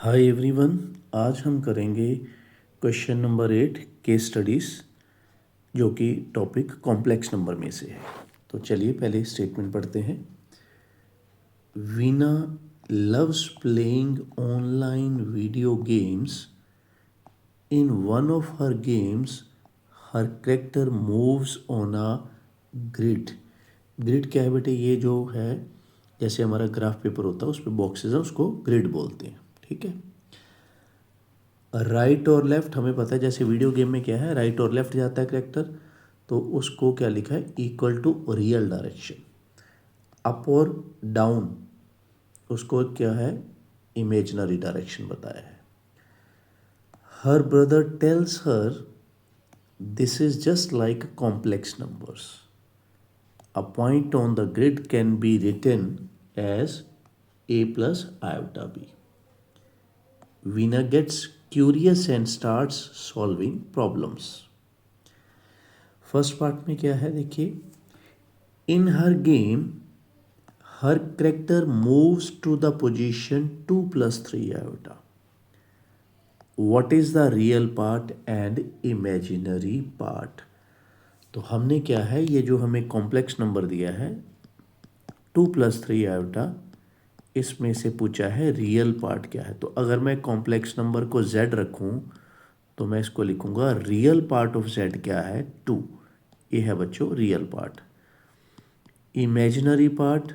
Hi everyone, आज हम करेंगे क्वेश्चन नंबर 8 केस स्टडीज़, जो कि टॉपिक कॉम्प्लेक्स नंबर में से है। तो चलिए पहले स्टेटमेंट पढ़ते हैं। Veena loves playing online video games. In one of her games her character moves on a grid. Grid क्या है बेटे? ये जो है जैसे हमारा ग्राफ पेपर होता है उस पर बॉक्सेस हैं, उसको ग्रिड बोलते हैं। ठीक है। राइट और लेफ्ट हमें पता है, जैसे वीडियो गेम में क्या है, राइट और लेफ्ट जाता है करेक्टर, तो उसको क्या लिखा है? Equal to real direction. Up और डाउन उसको क्या है? इमेजिनरी डायरेक्शन बताया है। Her brother tells her this is just like complex numbers. A point on the grid can be written as a plus iota b. Veena gets curious and starts solving problems. First part में क्या है देखिए, in हर game हर character moves to the position 2+3 iota. What is the real part and imaginary part? तो हमने क्या है, ये जो हमें कॉम्प्लेक्स नंबर दिया है 2+3 आयोटा, इसमें से पूछा है रियल पार्ट क्या है। तो अगर मैं कॉम्प्लेक्स नंबर को z रखूं तो मैं इसको लिखूंगा रियल पार्ट ऑफ z क्या है? 2। ये है बच्चों रियल पार्ट। इमेजिनरी पार्ट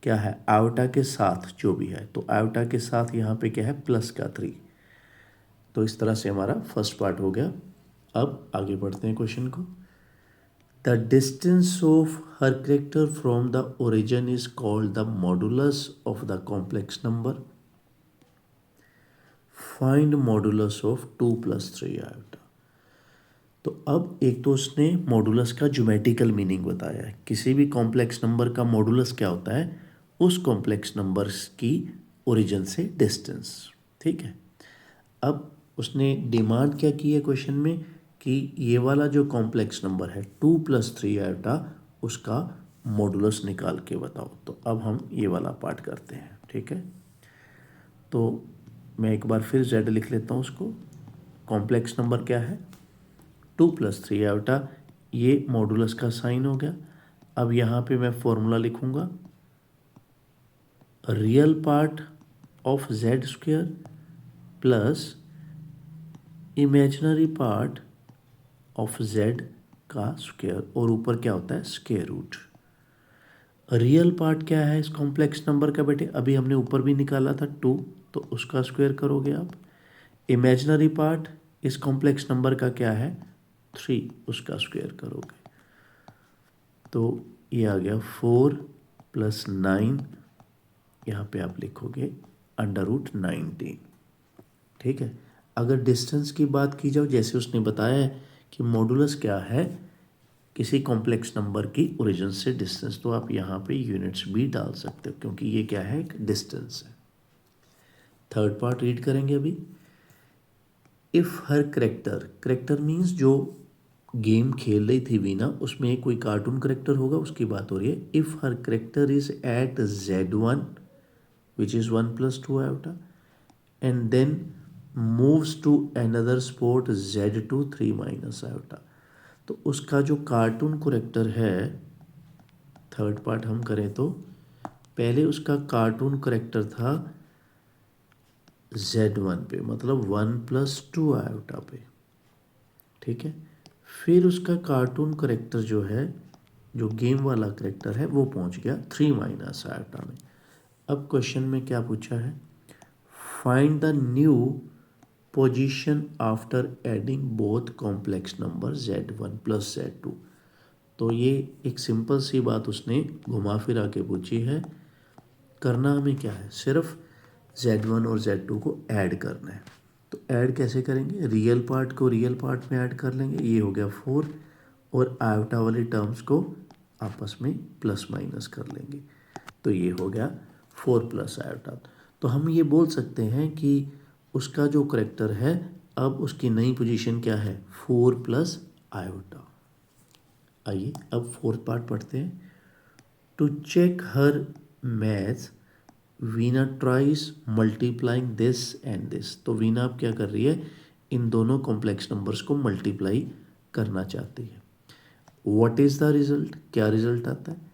क्या है? आयोटा के साथ जो भी है, तो आयोटा के साथ यहाँ पे क्या है? प्लस का 3। तो इस तरह से हमारा फर्स्ट पार्ट हो गया। अब आगे बढ़ते हैं क्वेश्चन को। The distance of her character from the origin is called the modulus of the complex number. Find modulus of 2+3 iota. तो अब एक तो उसने मॉडुलस का ज्योमेट्रिकल मीनिंग बताया है। किसी भी कॉम्प्लेक्स नंबर का मॉडुलस क्या होता है? उस कॉम्प्लेक्स नंबर्स की ओरिजिन से डिस्टेंस। ठीक है। अब उसने डिमांड क्या की है क्वेश्चन में कि ये वाला जो कॉम्प्लेक्स नंबर है 2+3 आयोटा, उसका मॉडुलस निकाल के बताओ। तो अब हम ये वाला पार्ट करते हैं। ठीक है। तो मैं एक बार फिर z लिख लेता हूँ उसको। कॉम्प्लेक्स नंबर क्या है? 2+3 आयोटा। ये मॉडुलस का साइन हो गया। अब यहाँ पे मैं फॉर्मूला लिखूँगा, real part of z square plus imaginary part of z का स्क्वेयर, और ऊपर क्या होता है? Square root. रियल पार्ट क्या है इस कॉम्प्लेक्स नंबर का बेटे? अभी हमने ऊपर भी निकाला था 2, तो उसका स्क्वायर करोगे आप। इमेजिनरी पार्ट इस कॉम्प्लेक्स नंबर का क्या है? 3, उसका स्क्वायर करोगे तो ये आ गया 4+9। यहाँ पे आप लिखोगे √19। ठीक है। अगर डिस्टेंस की बात की जाओ, जैसे उसने बताया है कि मॉडुलस क्या है किसी कॉम्प्लेक्स नंबर की ओरिजिन से डिस्टेंस, तो आप यहाँ पे यूनिट्स भी डाल सकते हो क्योंकि ये क्या है? एक डिस्टेंस है। थर्ड पार्ट रीड करेंगे अभी। If her character, character means जो गेम खेल रही थी वीना, उसमें कोई कार्टून करेक्टर होगा, उसकी बात हो रही है। If her character is at z1 which is 1+2 iota and then moves to another spot z2 3- iota. तो उसका जो कार्टून करेक्टर है, थर्ड पार्ट हम करें तो पहले उसका कार्टून करेक्टर था z1 पे, मतलब 1+2 आयोटा पे। ठीक है। फिर उसका कार्टून करेक्टर जो है, जो गेम वाला करेक्टर है, वो पहुंच गया 3- आयोटा में। अब क्वेश्चन में क्या पूछा है? Find the new position after adding both complex number z1 plus z2। तो ये एक सिंपल सी बात उसने घुमा फिरा के पूछी है। करना हमें क्या है? सिर्फ z1 और z2 को ऐड करना है। तो ऐड कैसे करेंगे? रियल पार्ट को रियल पार्ट में ऐड कर लेंगे, ये हो गया 4, और आयोटा वाली टर्म्स को आपस में प्लस माइनस कर लेंगे, तो ये हो गया 4+ आयोटा। तो हम ये बोल सकते हैं कि उसका जो करेक्टर है, अब उसकी नई पोजीशन क्या है? 4+ आयोटा। आइए अब फोर्थ पार्ट पढ़ते हैं। To check her math Veena tries multiplying this and this. तो वीना अब क्या कर रही है, इन दोनों कॉम्प्लेक्स नंबर्स को मल्टीप्लाई करना चाहती है। व्हाट इज़ द रिजल्ट, क्या रिजल्ट आता है।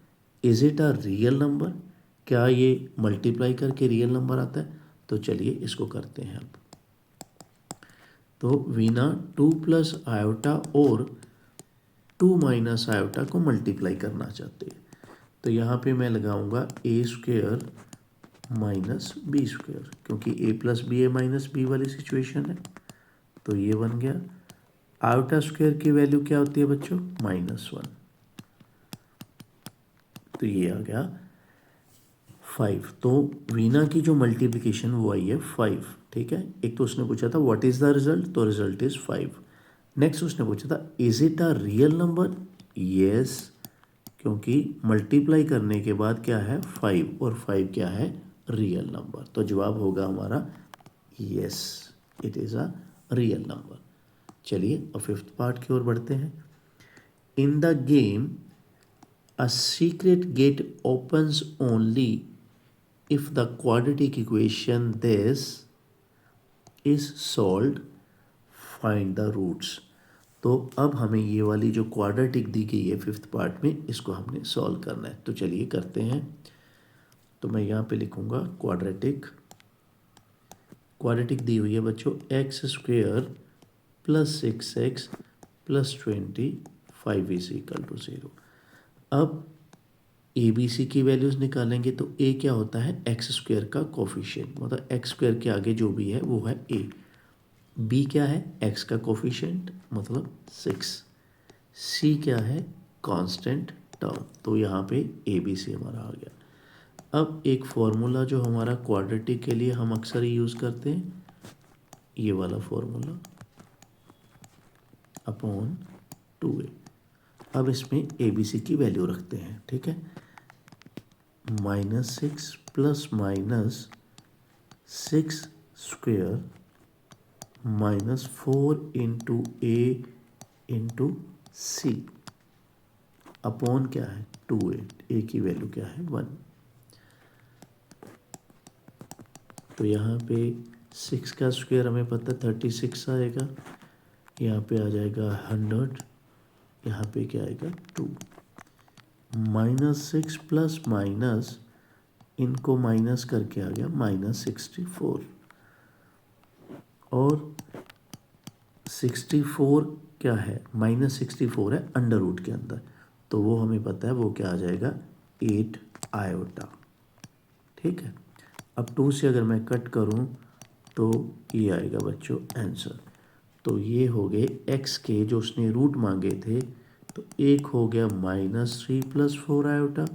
Is it a real number, क्या ये मल्टीप्लाई करके रियल नंबर आता है। तो चलिए इसको करते हैं अब। तो वीना 2 प्लस आयोटा और 2 माइनस आयोटा को मल्टीप्लाई करना चाहते हैं। तो यहाँ पे मैं लगाऊंगा ए स्क्वेयर माइनस बी स्क्वेयर, क्योंकि ए प्लस बी ए माइनस बी वाली सिचुएशन है। तो ये बन गया। आयोटा स्क्वेयर की वैल्यू क्या होती है बच्चों, -1। तो ये आ गया 5। तो वीना की जो मल्टीप्लिकेशन वो आई है 5। ठीक है, एक तो उसने पूछा था व्हाट इज़ द रिजल्ट, तो रिजल्ट इज़ 5। नेक्स्ट उसने पूछा था is it a real number, yes, क्योंकि मल्टीप्लाई करने के बाद क्या है 5, और 5 क्या है, रियल नंबर। तो जवाब होगा हमारा yes, it is a real number. चलिए अब फिफ्थ पार्ट की ओर बढ़ते हैं। In the game a secret gate opens only if the quadratic equation this is solved, find the roots। तो अब हमें ये वाली जो क्वाड्रेटिक दी गई है फिफ्थ पार्ट में, इसको हमने सॉल्व करना है। तो चलिए करते हैं। तो मैं यहाँ पे लिखूँगा क्वाड्रेटिक। क्वाड्रेटिक दी हुई है बच्चों x square plus 6x plus 25 is equal to 0। अब ए बी सी की वैल्यूज़ निकालेंगे तो ए क्या होता है, एक्स स्क्वेयर का कोफिशिएंट, मतलब एक्स स्क्वेयर के आगे जो भी है वो है ए। बी क्या है, एक्स का कोफिशिएंट मतलब 6। सी क्या है, कांस्टेंट टर्म। तो यहाँ पे ए बी सी हमारा आ गया। अब एक फॉर्मूला जो हमारा क्वाड्रेटिक के लिए हम अक्सर ही यूज़ करते हैं, ये वाला फॉर्मूला अपॉन 2a। अब इसमें ए बी सी की वैल्यू रखते हैं। ठीक है, -6 प्लस माइनस 6 स्क्वेयर -4 इंटू ए इंटू सी अपॉन क्या है 2a। ए की वैल्यू क्या है 1। तो यहाँ पे 6 का स्क्वायर हमें पता है 36 आएगा, यहाँ पे आ जाएगा 100, यहाँ पे क्या आएगा 2। -6 प्लस माइनस, इनको माइनस करके आ गया -64, और 64 क्या है, -64 है अंडर रूट के अंदर, तो वो हमें पता है वो क्या आ जाएगा 8 आयोटा। ठीक है, अब 2 से अगर मैं कट करूं तो ये आएगा बच्चों आंसर। तो ये हो गए एक्स के जो उसने रूट मांगे थे, तो एक हो गया -3 प्लस 4 आयोटा,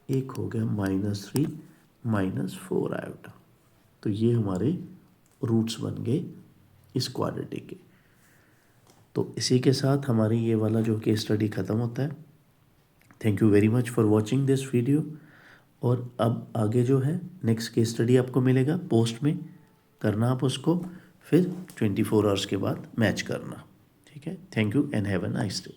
एक हो गया -3 -4 आयोटा। तो ये हमारे रूट्स बन गए इस क्वाड्रेटिक के। तो इसी के साथ हमारी ये वाला जो केस स्टडी ख़त्म होता है। Thank you very much for watching this video. और अब आगे जो है नेक्स्ट केस स्टडी आपको मिलेगा पोस्ट में, करना आप उसको, फिर 24 आवर्स के बाद मैच करना। ठीक है, thank you and have a nice day.